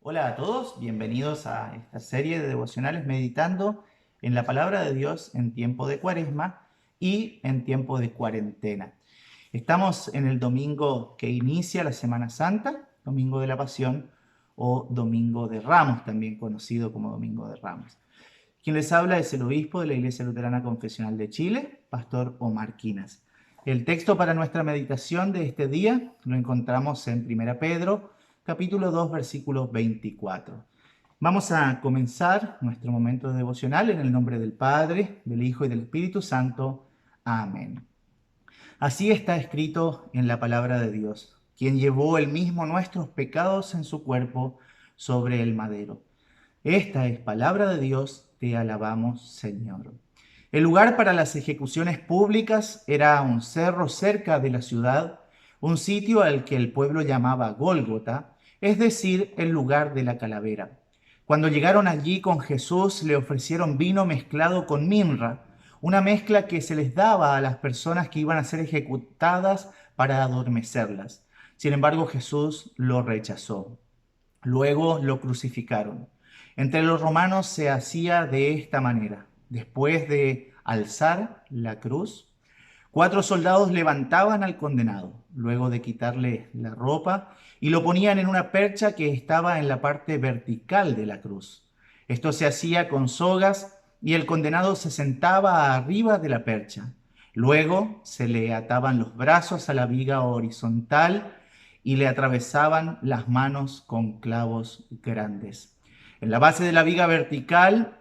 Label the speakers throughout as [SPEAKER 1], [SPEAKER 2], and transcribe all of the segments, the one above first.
[SPEAKER 1] Hola a todos, bienvenidos a esta serie de devocionales meditando en la palabra de Dios en tiempo de Cuaresma y en tiempo de cuarentena. Estamos en el domingo que inicia la Semana Santa, Domingo de la Pasión o Domingo de Ramos, también conocido como Domingo de Ramos. Quien les habla es el obispo de la Iglesia Luterana Confesional de Chile, Pastor Omar Quinas. El texto para nuestra meditación de este día lo encontramos en 1 Pedro, capítulo 2, versículo 24. Vamos a comenzar nuestro momento devocional en el nombre del Padre, del Hijo y del Espíritu Santo. Amén. Así está escrito en la palabra de Dios, quien llevó él mismo nuestros pecados en su cuerpo sobre el madero. Esta es palabra de Dios, te alabamos, Señor. El lugar para las ejecuciones públicas era un cerro cerca de la ciudad, un sitio al que el pueblo llamaba Gólgota, es decir, el lugar de la calavera. Cuando llegaron allí con Jesús, le ofrecieron vino mezclado con mirra, una mezcla que se les daba a las personas que iban a ser ejecutadas para adormecerlas. Sin embargo, Jesús lo rechazó. Luego lo crucificaron. Entre los romanos se hacía de esta manera. Después de alzar la cruz, 4 soldados levantaban al condenado, luego de quitarle la ropa, y lo ponían en una percha que estaba en la parte vertical de la cruz. Esto se hacía con sogas y el condenado se sentaba arriba de la percha. Luego se le ataban los brazos a la viga horizontal y le atravesaban las manos con clavos grandes. En la base de la viga vertical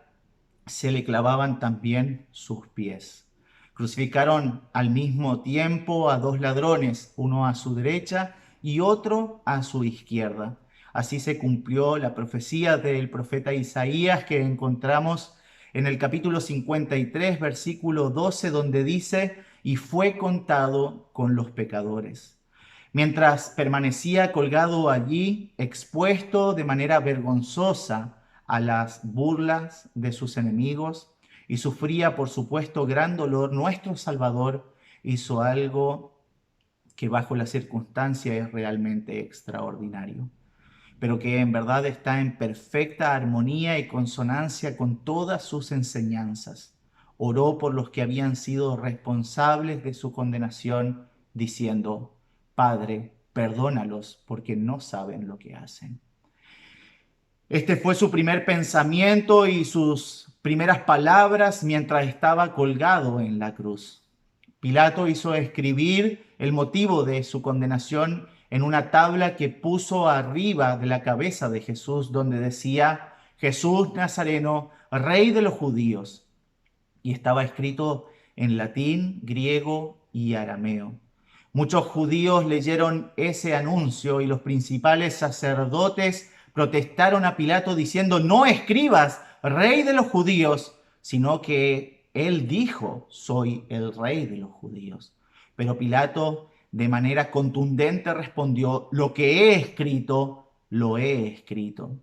[SPEAKER 1] se le clavaban también sus pies. Crucificaron al mismo tiempo a 2 ladrones, uno a su derecha y otro a su izquierda. Así se cumplió la profecía del profeta Isaías que encontramos en el capítulo 53, versículo 12, donde dice, y fue contado con los pecadores. Mientras permanecía colgado allí, expuesto de manera vergonzosa a las burlas de sus enemigos, y sufría, por supuesto, gran dolor, nuestro Salvador hizo algo que bajo la circunstancia es realmente extraordinario, pero que en verdad está en perfecta armonía y consonancia con todas sus enseñanzas. Oró por los que habían sido responsables de su condenación, diciendo, Padre, perdónalos porque no saben lo que hacen. Este fue su primer pensamiento y sus primeras palabras mientras estaba colgado en la cruz. Pilato hizo escribir el motivo de su condenación en una tabla que puso arriba de la cabeza de Jesús, donde decía, Jesús Nazareno, Rey de los judíos. Y estaba escrito en latín, griego y arameo. Muchos judíos leyeron ese anuncio y los principales sacerdotes protestaron a Pilato diciendo, no escribas, rey de los judíos, sino que él dijo, soy el rey de los judíos. Pero Pilato de manera contundente respondió, lo que he escrito, lo he escrito.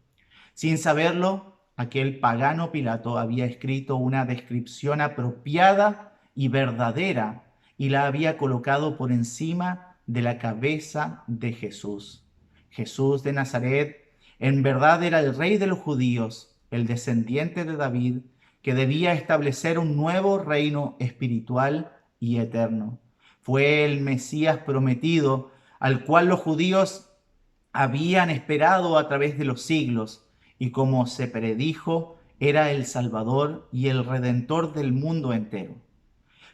[SPEAKER 1] Sin saberlo, aquel pagano Pilato había escrito una descripción apropiada y verdadera y la había colocado por encima de la cabeza de Jesús. Jesús de Nazaret en verdad era el rey de los judíos, el descendiente de David, que debía establecer un nuevo reino espiritual y eterno. Fue el Mesías prometido, al cual los judíos habían esperado a través de los siglos, y como se predijo, era el Salvador y el Redentor del mundo entero.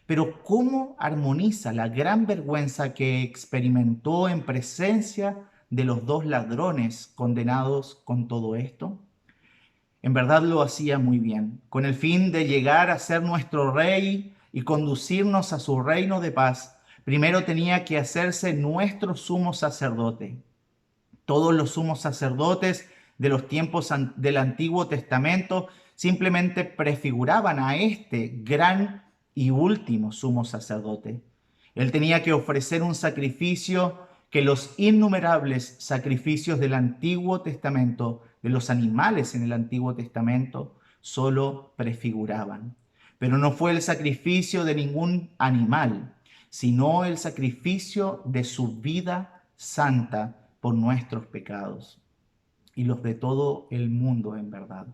[SPEAKER 1] Pero ¿cómo armoniza la gran vergüenza que experimentó en presencia de los 2 ladrones condenados con todo esto? En verdad lo hacía muy bien, con el fin de llegar a ser nuestro rey y conducirnos a su reino de paz. Primero tenía que hacerse nuestro sumo sacerdote. Todos los sumos sacerdotes de los tiempos del Antiguo Testamento simplemente prefiguraban a este gran y último sumo sacerdote. Él tenía que ofrecer un sacrificio que los innumerables sacrificios del Antiguo Testamento, de los animales en el Antiguo Testamento, solo prefiguraban. Pero no fue el sacrificio de ningún animal, sino el sacrificio de su vida santa por nuestros pecados. y los de todo el mundo en verdad.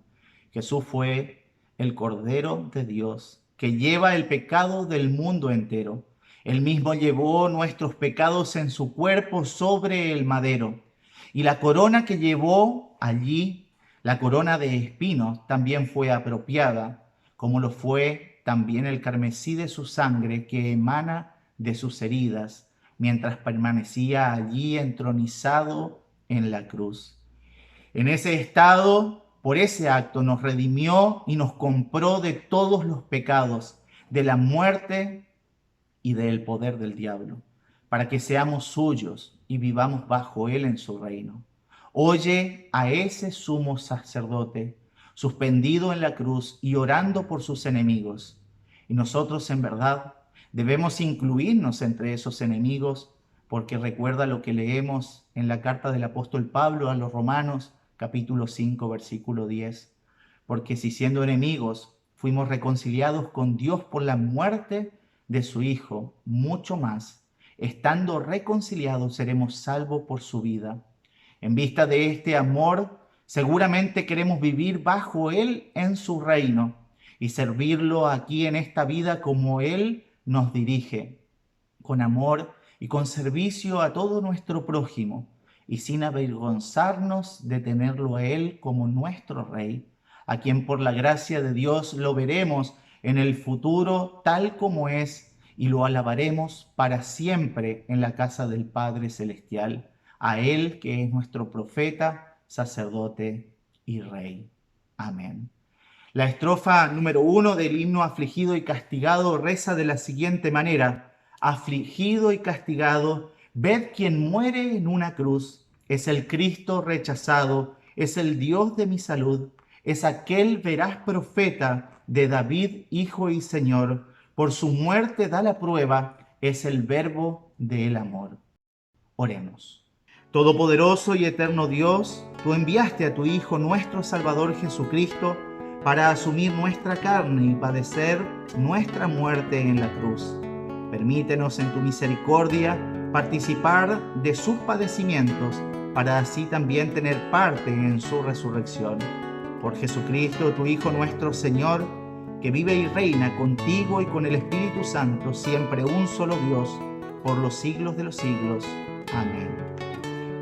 [SPEAKER 1] Jesús fue el Cordero de Dios que lleva el pecado del mundo entero. Él mismo llevó nuestros pecados en su cuerpo sobre el madero. Y la corona que llevó allí, la corona de espinos, también fue apropiada, como lo fue también el carmesí de su sangre que emana de sus heridas, mientras permanecía allí entronizado en la cruz. En ese estado, por ese acto, nos redimió y nos compró de todos los pecados, de la muerte y del poder del diablo, para que seamos suyos y vivamos bajo él en su reino. Oye a ese sumo sacerdote, suspendido en la cruz y orando por sus enemigos. Y nosotros en verdad debemos incluirnos entre esos enemigos, porque recuerda lo que leemos en la carta del apóstol Pablo a los Romanos, capítulo 5, versículo 10. Porque si siendo enemigos fuimos reconciliados con Dios por la muerte de su Hijo, mucho más, estando reconciliados, seremos salvos por su vida. En vista de este amor, seguramente queremos vivir bajo Él en su reino y servirlo aquí en esta vida como Él nos dirige, con amor y con servicio a todo nuestro prójimo, y sin avergonzarnos de tenerlo a Él como nuestro Rey, a quien por la gracia de Dios lo veremos en el futuro tal como es, y lo alabaremos para siempre en la casa del Padre Celestial, a Él que es nuestro profeta, sacerdote y Rey. Amén. La estrofa número 1 del himno Afligido y Castigado reza de la siguiente manera: afligido y castigado, ved quien muere en una cruz, es el Cristo rechazado, es el Dios de mi salud, es aquel veraz profeta de David, Hijo y Señor, por su muerte da la prueba, es el verbo del amor. Oremos. Todopoderoso y eterno Dios, tú enviaste a tu Hijo, nuestro Salvador Jesucristo, para asumir nuestra carne y padecer nuestra muerte en la cruz. Permítenos en tu misericordia participar de sus padecimientos, para así también tener parte en su resurrección. Por Jesucristo, tu Hijo nuestro Señor, que vive y reina contigo y con el Espíritu Santo, siempre un solo Dios, por los siglos de los siglos. Amén.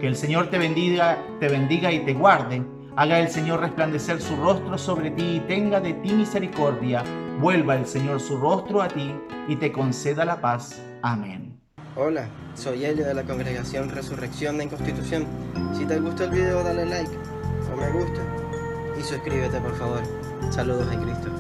[SPEAKER 1] Que el Señor te bendiga y te guarde. Haga el Señor resplandecer su rostro sobre ti y tenga de ti misericordia. Vuelva el Señor su rostro a ti y te conceda la paz. Amén.
[SPEAKER 2] Hola, soy Elio de la Congregación Resurrección en Constitución. Si te gustó el video, dale like o me gusta y suscríbete, por favor. Saludos en Cristo.